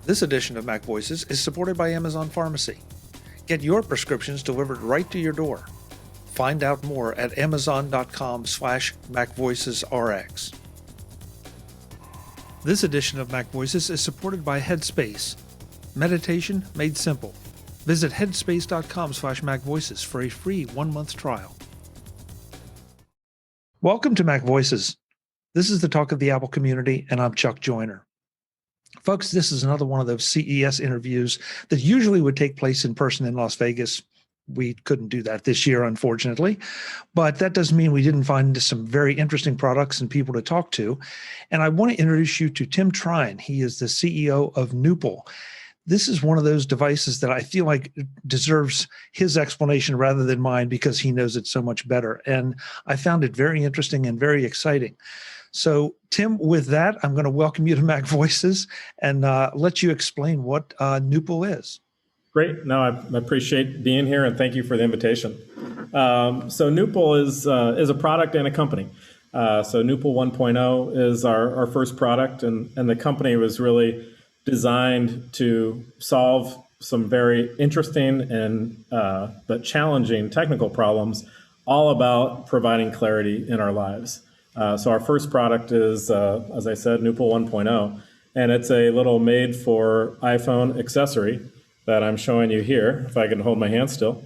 This edition of MacVoices is supported by Amazon Pharmacy. Get your prescriptions delivered right to your door. Find out more at amazon.com/MacVoicesRx. This edition of MacVoices is supported by Headspace. Meditation made simple. Visit headspace.com/MacVoices for a free 1-month trial. Welcome to MacVoices. This is the talk of the Apple community, and I'm Chuck Joyner. Folks, this is another one of those CES interviews that usually would take place in person in Las Vegas. We couldn't do that this year, unfortunately, but that doesn't mean we didn't find some very interesting products and people to talk to. And I want to introduce you to Tim Trine. He is the CEO of Noopl. This is one of those devices that I feel like deserves his explanation rather than mine because he knows it so much better. And I found it very interesting and very exciting. So, Tim, with that, I'm going to welcome you to MacVoices and let you explain what Noopl is. Great. No, I appreciate being here, and thank you for the invitation. So Noopl is a product and a company. So Noopl 1.0 is our first product, and the company was really designed to solve some very interesting and but challenging technical problems, all about providing clarity in our lives. So our first product is, as I said, Noopl 1.0, and it's a little made for iPhone accessory that I'm showing you here, if I can hold my hand still.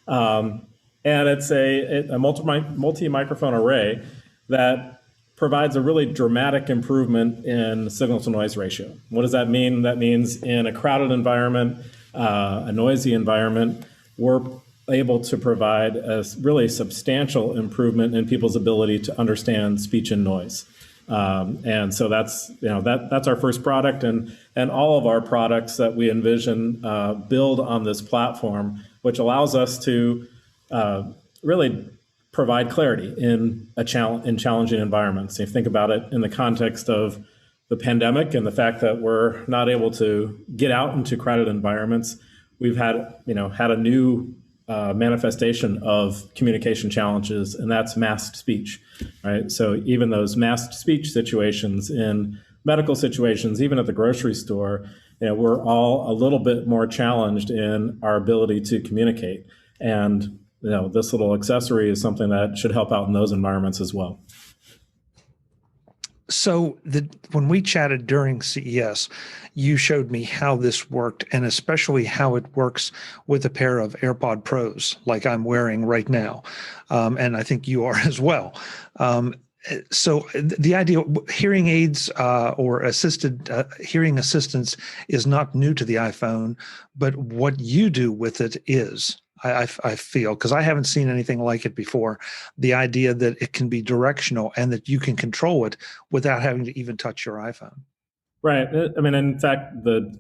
And it's a multi-microphone array that provides a really dramatic improvement in signal-to-noise ratio. What does that mean? That means in a crowded environment, a noisy environment, we're able to provide a really substantial improvement in people's ability to understand speech and noise. And so that's our first product, and all of our products that we envision build on this platform, which allows us to really provide clarity in challenging environments. If you think about it in the context of the pandemic and the fact that we're not able to get out into crowded environments, we've had a new manifestation of communication challenges, and that's masked speech, right? So even those masked speech situations in medical situations, even at the grocery store, we're all a little bit more challenged in our ability to communicate. And this little accessory is something that should help out in those environments as well. So when we chatted during CES, you showed me how this worked, and especially how it works with a pair of AirPods Pros like I'm wearing right now. And I think you are as well. So the idea hearing aids or assisted hearing assistance is not new to the iPhone, but what you do with it is. I feel, because I haven't seen anything like it before, the idea that it can be directional and that you can control it without having to even touch your iPhone. Right. I mean, in fact, the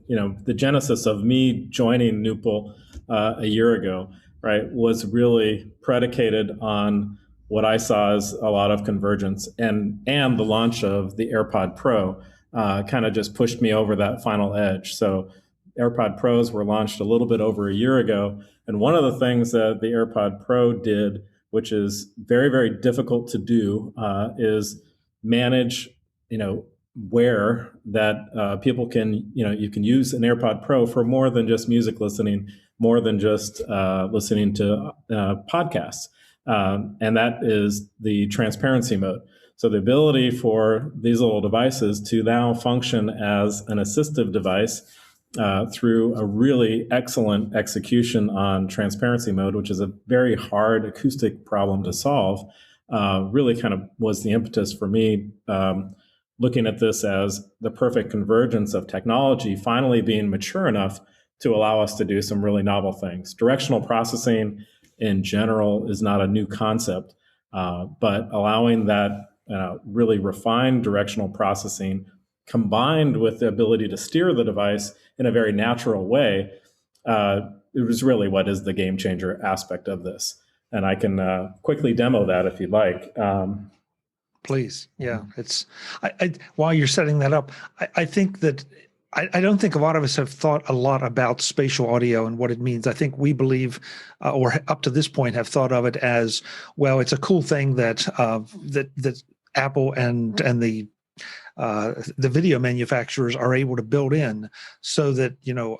genesis of me joining Noopl a year ago, right, was really predicated on what I saw as a lot of convergence, and the launch of the AirPods Pro kind of just pushed me over that final edge. So AirPods Pros were launched a little bit over a year ago. And one of the things that the AirPods Pro did, which is very, very difficult to do, is manage, where that people can, you can use an AirPods Pro for more than just music listening, more than just listening to podcasts. And that is the transparency mode. So the ability for these little devices to now function as an assistive device through a really excellent execution on transparency mode, which is a very hard acoustic problem to solve, really kind of was the impetus for me looking at this as the perfect convergence of technology finally being mature enough to allow us to do some really novel things. Directional processing in general is not a new concept, but allowing that really refined directional processing combined with the ability to steer the device in a very natural way, it was really what is the game changer aspect of this. And I can quickly demo that if you'd like. Please. Yeah. While you're setting that up, I think that I don't think a lot of us have thought a lot about spatial audio and what it means. I think we believe, or up to this point have thought of it as, well, it's a cool thing that that Apple and the the video manufacturers are able to build in, so that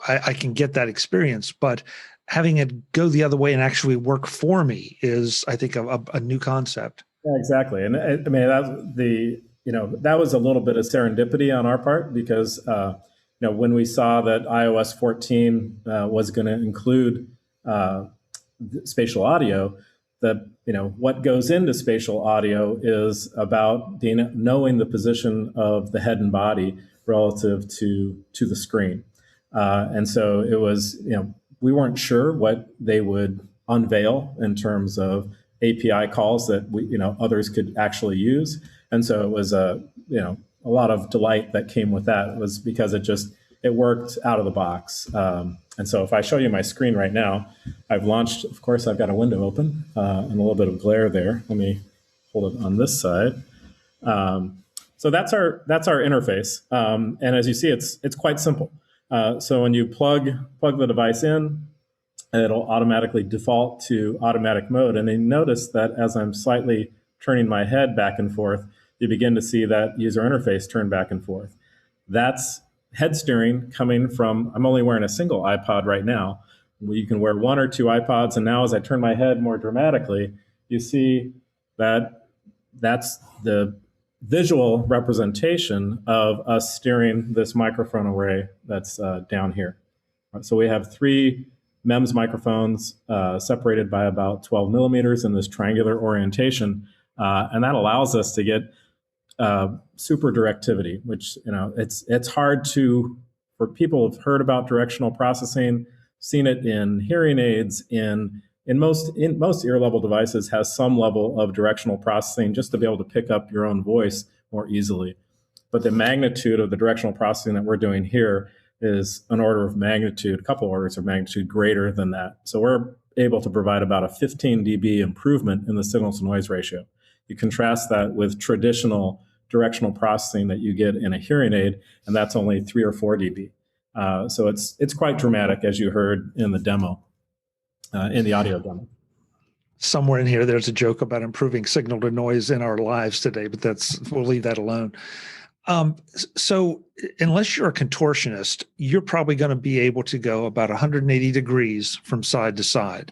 I can get that experience. But having it go the other way and actually work for me is, I think, a new concept. Yeah, exactly. And I mean, that was a little bit of serendipity on our part, because when we saw that iOS 14 was going to include spatial audio, that what goes into spatial audio is about knowing the position of the head and body relative to the screen. And so it was, we weren't sure what they would unveil in terms of API calls that others could actually use. And so it was a lot of delight that came with that, was because it worked out of the box. And so if I show you my screen right now, I've launched, of course, I've got a window open and a little bit of glare there. Let me hold it on this side. So that's our interface. And as you see, it's quite simple. So when you plug the device in, it'll automatically default to automatic mode. And then notice that as I'm slightly turning my head back and forth, you begin to see that user interface turn back and forth. That's head steering coming from, I'm only wearing a single iPod right now. You can wear one or two iPods. And now as I turn my head more dramatically, you see that that's the visual representation of us steering this microphone array that's down here. So we have 3 MEMS microphones separated by about 12 millimeters in this triangular orientation. And that allows us to get super directivity, which, it's hard for people who've heard about directional processing, seen it in hearing aids, in most ear level devices has some level of directional processing just to be able to pick up your own voice more easily. But the magnitude of the directional processing that we're doing here is an order of magnitude, a couple orders of magnitude greater than that. So we're able to provide about a 15 dB improvement in the signal to noise ratio. You contrast that with traditional directional processing that you get in a hearing aid, and that's only 3 or 4 dB. So it's quite dramatic, as you heard in the demo, in the audio demo. Somewhere in here, there's a joke about improving signal to noise in our lives today, but we'll leave that alone. So unless you're a contortionist, you're probably going to be able to go about 180 degrees from side to side.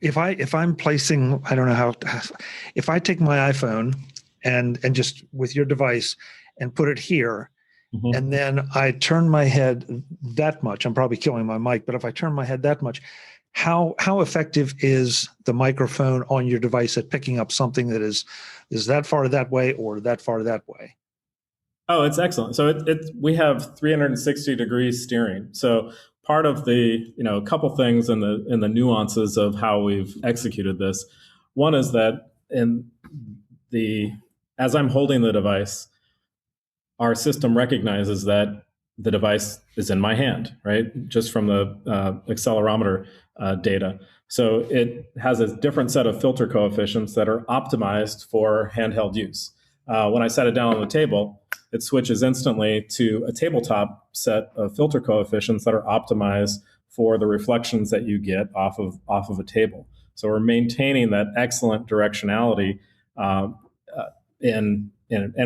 If I'm placing, I don't know how, if I take my iPhone and just with your device and put it here, mm-hmm. and then I turn my head that much, I'm probably killing my mic, but if I turn my head that much, how effective is the microphone on your device at picking up something that is that far that way or that far that way? Oh, it's excellent. So we have 360 degrees steering. So part of the, a couple things in the nuances of how we've executed this. One is that as I'm holding the device, our system recognizes that the device is in my hand, right? Just from the accelerometer data. So it has a different set of filter coefficients that are optimized for handheld use. When I set it down on the table, it switches instantly to a tabletop set of filter coefficients that are optimized for the reflections that you get off of a table. So we're maintaining that excellent directionality, and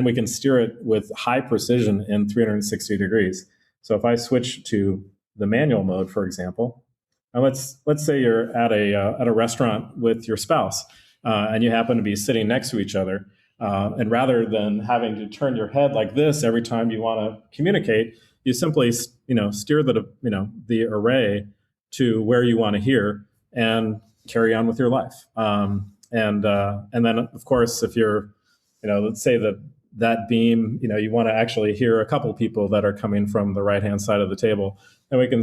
we can steer it with high precision in 360 degrees. So if I switch to the manual mode, for example, and let's say you're at a restaurant with your spouse, and you happen to be sitting next to each other. And rather than having to turn your head like this every time you want to communicate, you simply, steer the array to where you want to hear and carry on with your life. And then, of course, if you're, let's say that beam, you want to actually hear a couple people that are coming from the right-hand side of the table, and we can,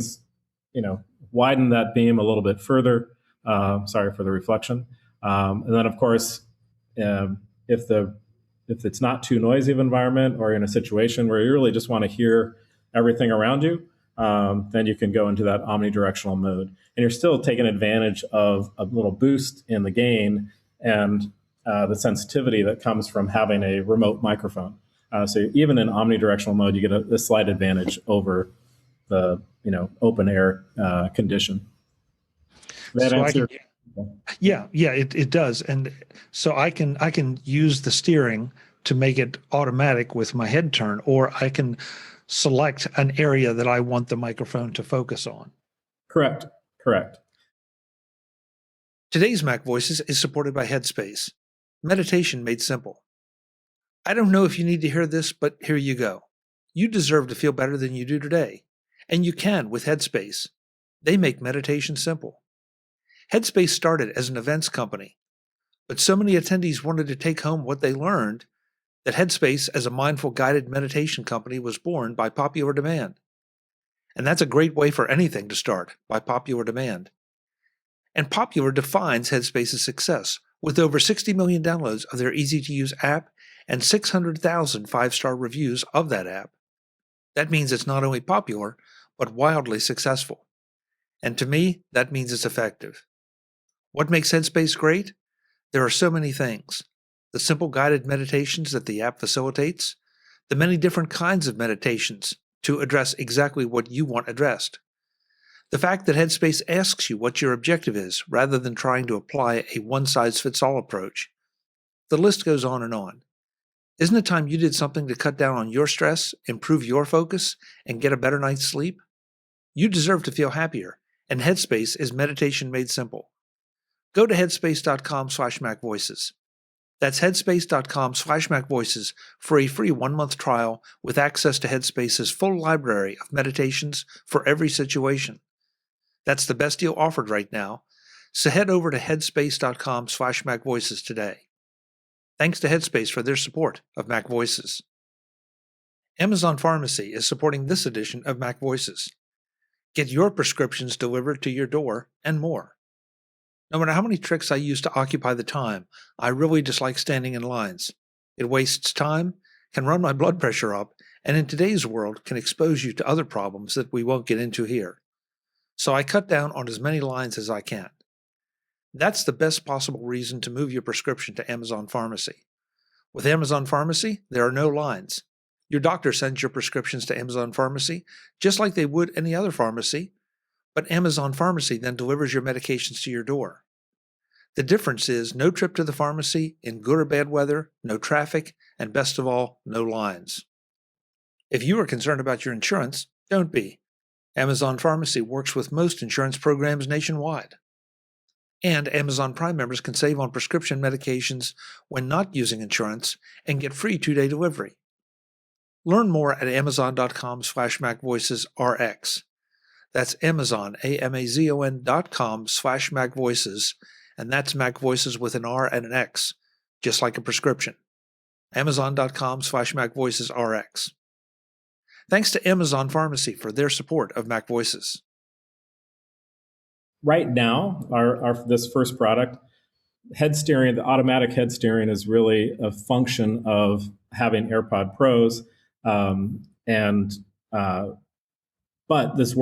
widen that beam a little bit further. Sorry for the reflection. And then, of course, if it's not too noisy of an environment, or in a situation where you really just want to hear everything around you, then you can go into that omnidirectional mode. And you're still taking advantage of a little boost in the gain and the sensitivity that comes from having a remote microphone. So even in omnidirectional mode, you get a slight advantage over the open air condition. That answer. Yeah, it does. And so I can use the steering to make it automatic with my head turn, or I can select an area that I want the microphone to focus on. Correct. Today's MacVoices is supported by Headspace. Meditation made simple. I don't know if you need to hear this, but here you go. You deserve to feel better than you do today, and you can with Headspace. They make meditation simple. Headspace started as an events company, but so many attendees wanted to take home what they learned that Headspace, as a mindful guided meditation company, was born by popular demand. And that's a great way for anything to start, by popular demand. And popular defines Headspace's success, with over 60 million downloads of their easy-to-use app and 600,000 five-star reviews of that app. That means it's not only popular, but wildly successful. And to me, that means it's effective. What makes Headspace great? There are so many things. The simple guided meditations that the app facilitates, the many different kinds of meditations to address exactly what you want addressed. The fact that Headspace asks you what your objective is rather than trying to apply a one-size-fits-all approach. The list goes on and on. Isn't it time you did something to cut down on your stress, improve your focus, and get a better night's sleep? You deserve to feel happier, and Headspace is meditation made simple. Go to headspace.com/MacVoices. That's headspace.com/MacVoices for a free 1-month trial with access to Headspace's full library of meditations for every situation. That's the best deal offered right now, so head over to headspace.com/MacVoices today. Thanks to Headspace for their support of MacVoices. Amazon Pharmacy is supporting this edition of MacVoices. Get your prescriptions delivered to your door and more. No matter how many tricks I use to occupy the time, I really dislike standing in lines. It wastes time, can run my blood pressure up, and in today's world can expose you to other problems that we won't get into here. So I cut down on as many lines as I can. That's the best possible reason to move your prescription to Amazon Pharmacy. With Amazon Pharmacy, there are no lines. Your doctor sends your prescriptions to Amazon Pharmacy just like they would any other pharmacy, but Amazon Pharmacy then delivers your medications to your door. The difference is no trip to the pharmacy in good or bad weather, no traffic, and best of all, no lines. If you are concerned about your insurance, don't be. Amazon Pharmacy works with most insurance programs nationwide. And Amazon Prime members can save on prescription medications when not using insurance and get free 2-day delivery. Learn more at amazon.com/MacVoicesRx. That's Amazon, amazon.com/MacVoices, and that's MacVoices with an R and an X, just like a prescription. Amazon.com/MacVoicesRx. Thanks to Amazon Pharmacy for their support of MacVoices. Right now, our this first product, head steering, the automatic head steering is really a function of having AirPod Pros, but this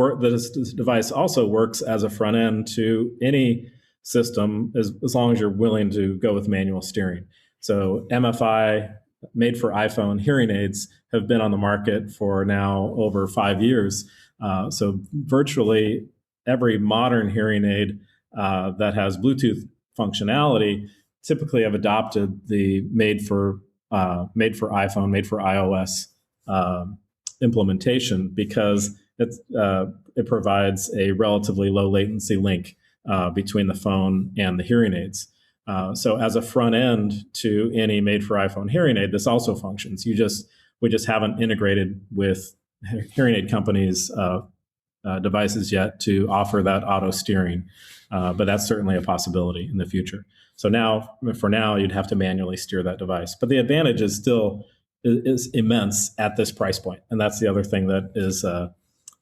device also works as a front end to any system as long as you're willing to go with manual steering. So MFI, made for iPhone hearing aids, have been on the market for now over 5 years. So virtually every modern hearing aid that has Bluetooth functionality typically have adopted the made for iPhone, made for iOS implementation because it provides a relatively low latency link between the phone and the hearing aids. So as a front end to any made for iPhone hearing aid, this also functions. We just haven't integrated with hearing aid companies' devices yet to offer that auto steering, but that's certainly a possibility in the future. So for now, you'd have to manually steer that device. But the advantage is still is immense at this price point, and that's the other thing that is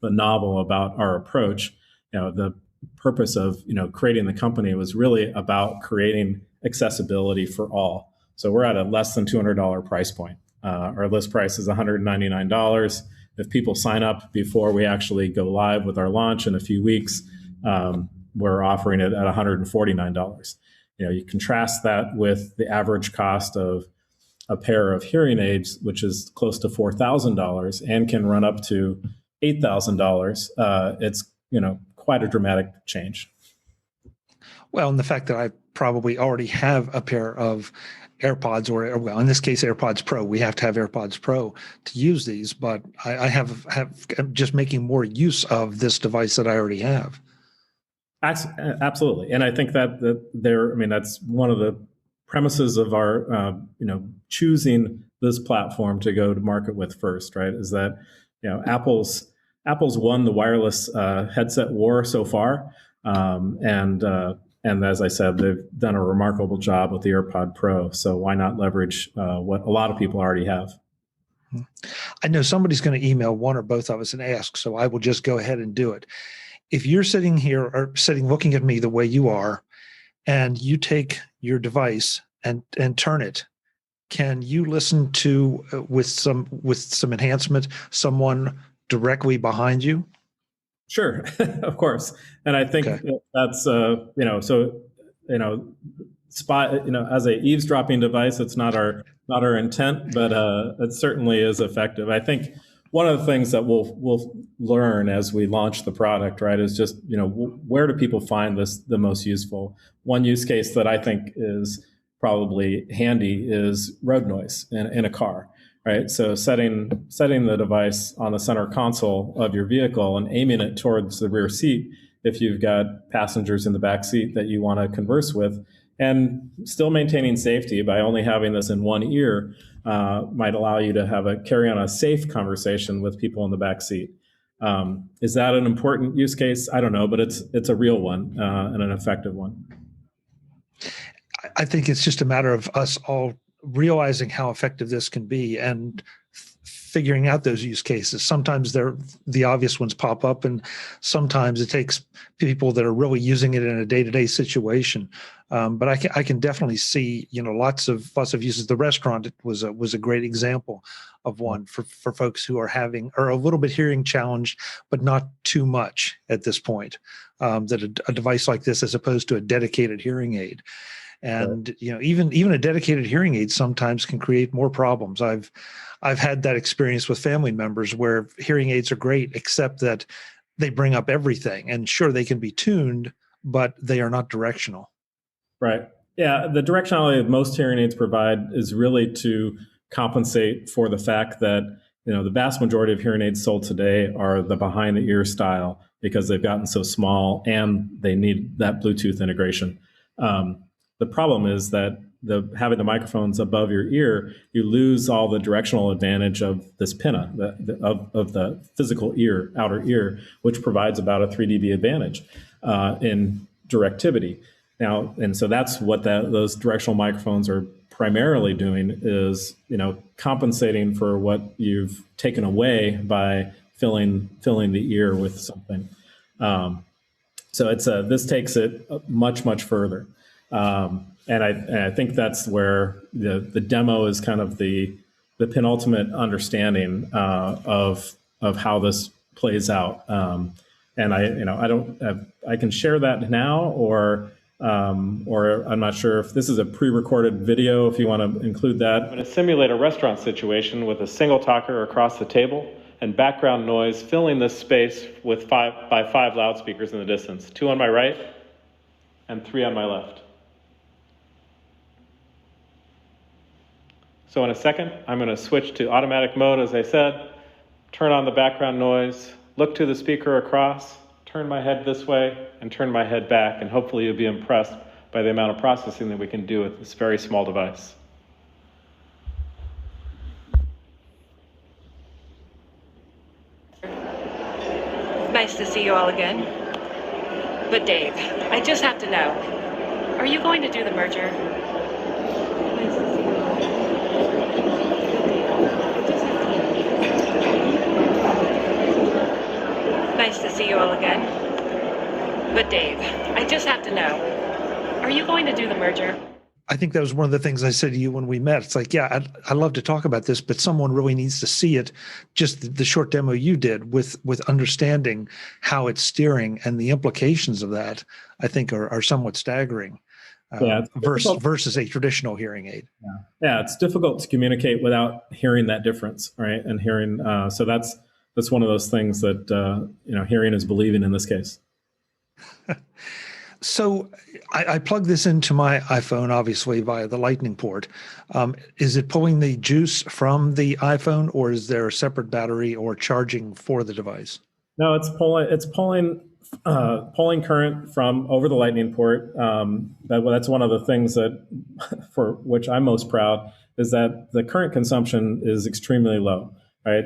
novel about our approach. The purpose of creating the company was really about creating accessibility for all. So we're at a less than $200 price point. Our list price is $199. If people sign up before we actually go live with our launch in a few weeks, we're offering it at $149. You contrast that with the average cost of a pair of hearing aids, which is close to $4,000 and can run up to $8,000. It's quite a dramatic change. Well, and the fact that I probably already have a pair of AirPods or well, in this case, AirPods Pro. We have to have AirPods Pro to use these, but I have I'm just making more use of this device that I already have. Absolutely, and I think that there. I mean, that's one of the premises of our choosing this platform to go to market with first. Right? Is that Apple's won the wireless headset war so far, and as I said, they've done a remarkable job with the AirPod Pro. So why not leverage what a lot of people already have? I know somebody's going to email one or both of us and ask, so I will just go ahead and do it. If you're sitting here or looking at me the way you are, and you take your device and turn it, can you listen to with some enhancement someone directly behind you? Sure, of course, and I think that's as a eavesdropping device, it's not our intent, but it certainly is effective. I think one of the things that we'll learn as we launch the product, right, is just where do people find this the most useful? One use case that I think is probably handy is road noise in a car. Right, so setting the device on the center console of your vehicle and aiming it towards the rear seat if you've got passengers in the back seat that you want to converse with, and still maintaining safety by only having this in one ear might allow you to carry on a safe conversation with people in the back seat. Is that an important use case? I don't know, but it's a real one and an effective one. I think it's just a matter of us all realizing how effective this can be and figuring out those use cases. Sometimes the obvious ones pop up, and sometimes it takes people that are really using it in a day-to-day situation. But I can definitely see lots of uses. The restaurant was a great example of one for folks who are a little bit hearing challenged, but not too much at this point. That a device like this, as opposed to a dedicated hearing aid. And even a dedicated hearing aid sometimes can create more problems. I've had that experience with family members where hearing aids are great, except that they bring up everything. And sure, they can be tuned, but they are not directional. Right. Yeah. The directionality that most hearing aids provide is really to compensate for the fact that the vast majority of hearing aids sold today are the behind the ear style because they've gotten so small and they need that Bluetooth integration. The problem is that having the microphones above your ear, you lose all the directional advantage of this pinna, of the physical ear, outer ear, which provides about a 3 dB advantage in directivity. Now, and so that's what those directional microphones are primarily doing is, compensating for what you've taken away by filling the ear with something. So this takes it much, much further. And I think that's where the demo is kind of the penultimate understanding of how this plays out. And I can share that now, or I'm not sure if this is a pre-recorded video. If you want to include that, I'm going to simulate a restaurant situation with a single talker across the table and background noise filling this space with 5 by 5 loudspeakers in the distance, 2 on my right and 3 on my left. So in a second, I'm going to switch to automatic mode, as I said, turn on the background noise, look to the speaker across, turn my head this way, and turn my head back, and hopefully you'll be impressed by the amount of processing that we can do with this very small device. Nice to see you all again. But Dave, I just have to know, are you going to do the merger? Nice to see you all again. But Dave, I just have to know, are you going to do the merger? I think that was one of the things I said to you when we met. It's like, yeah, I'd love to talk about this, but someone really needs to see it. Just the short demo you did with understanding how it's steering and the implications of that, I think are somewhat staggering. Versus a traditional hearing aid. Yeah, it's difficult to communicate without hearing that difference, right? And hearing, so that's one of those things that hearing is believing in this case. So I plug this into my iPhone, obviously, via the Lightning port. Is it pulling the juice from the iPhone, or is there a separate battery or charging for the device? No, it's pulling current from over the Lightning port. That's one of the things that, for which I'm most proud, is that the current consumption is extremely low. Right,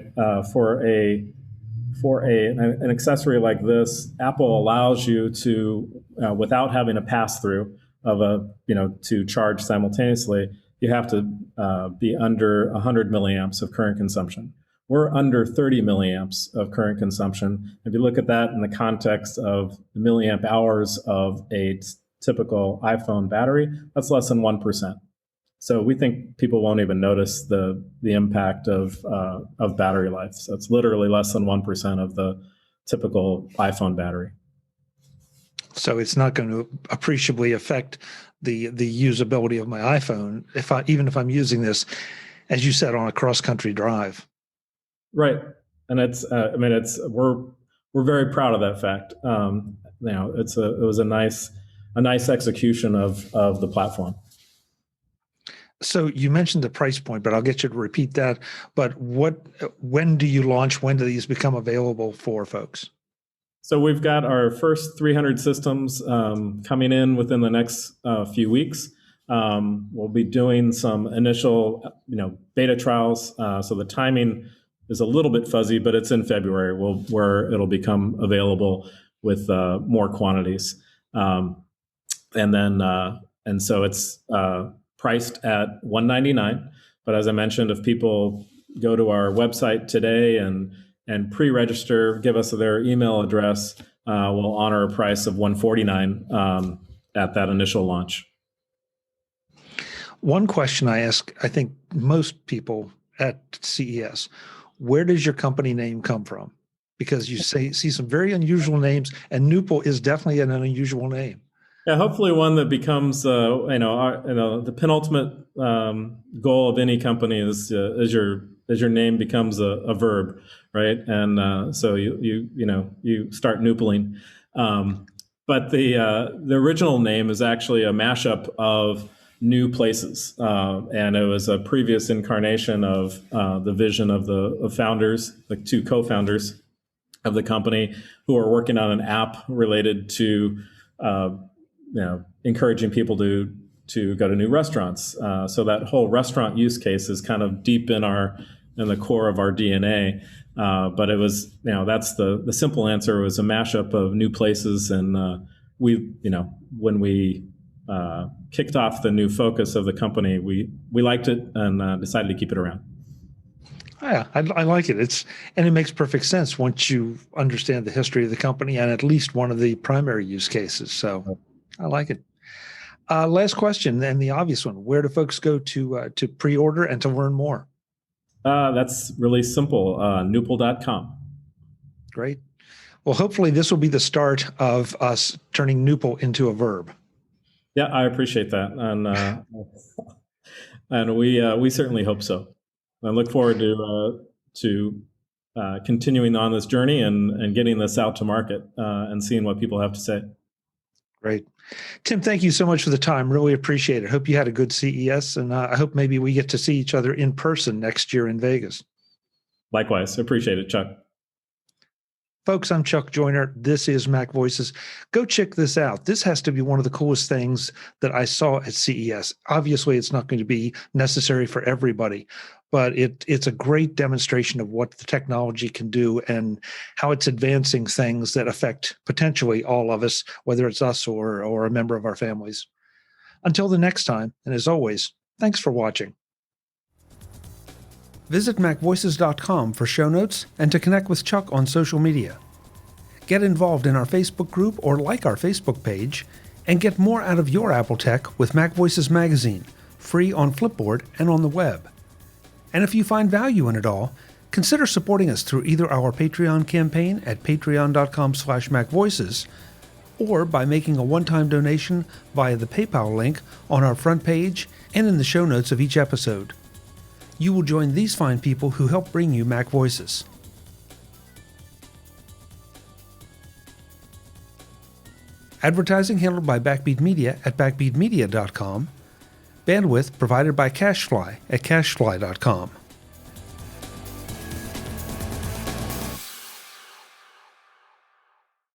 for an accessory like this, Apple allows you to, without having a pass through to charge simultaneously, you have to be under 100 milliamps of current consumption. We're under 30 milliamps of current consumption. If you look at that in the context of the milliamp hours of a typical iPhone battery, that's less than 1%. So we think people won't even notice the impact of battery life. So it's literally less than 1% of the typical iPhone battery. So it's not going to appreciably affect the usability of my iPhone even if I'm using this, as you said, on a cross-country drive. Right, and we're very proud of that fact. It was a nice execution of the platform. So you mentioned the price point, but I'll get you to repeat that. But when do you launch? When do these become available for folks? So we've got our first 300 systems coming in within the next few weeks. We'll be doing some initial, beta trials. So the timing is a little bit fuzzy, but it's in February where it'll become available with more quantities. And so it's priced at $199. But as I mentioned, if people go to our website today and pre-register, give us their email address, we'll honor a price of $149 at that initial launch. One question I ask, I think most people at CES, where does your company name come from? Because you see some very unusual names, and Noopl is definitely an unusual name. Yeah, hopefully one that becomes, the penultimate goal of any company is your name becomes a verb, right? And so you start noopling. But the original name is actually a mashup of new places, and it was a previous incarnation of the vision of the founders, the two co-founders of the company, who are working on an app related to encouraging people to go to new restaurants. So that whole restaurant use case is kind of deep in the core of our DNA. But it was, that's the simple answer, was a mashup of new places. And when we kicked off the new focus of the company, we liked it and decided to keep it around. Yeah, I like it. And it makes perfect sense once you understand the history of the company and at least one of the primary use cases. So I like it. Last question, and the obvious one: where do folks go to pre-order and to learn more? That's really simple. Noopl.com. Great. Well, hopefully this will be the start of us turning Noopl into a verb. Yeah, I appreciate that, and we certainly hope so. I look forward to continuing on this journey and getting this out to market and seeing what people have to say. Great. Tim, thank you so much for the time. Really appreciate it. Hope you had a good CES, and I hope maybe we get to see each other in person next year in Vegas. Likewise. Appreciate it, Chuck. Folks, I'm Chuck Joyner. This is MacVoices. Go check this out. This has to be one of the coolest things that I saw at CES. Obviously, it's not going to be necessary for everybody, but it's a great demonstration of what the technology can do and how it's advancing things that affect potentially all of us, whether it's us or a member of our families. Until the next time, and as always, thanks for watching. Visit MacVoices.com for show notes and to connect with Chuck on social media. Get involved in our Facebook group or like our Facebook page, and get more out of your Apple tech with MacVoices Magazine, free on Flipboard and on the web. And if you find value in it all, consider supporting us through either our Patreon campaign at patreon.com/MacVoices or by making a one-time donation via the PayPal link on our front page and in the show notes of each episode. You will join these fine people who help bring you MacVoices. Advertising handled by Backbeat Media at backbeatmedia.com. Bandwidth provided by CacheFly at cachefly.com.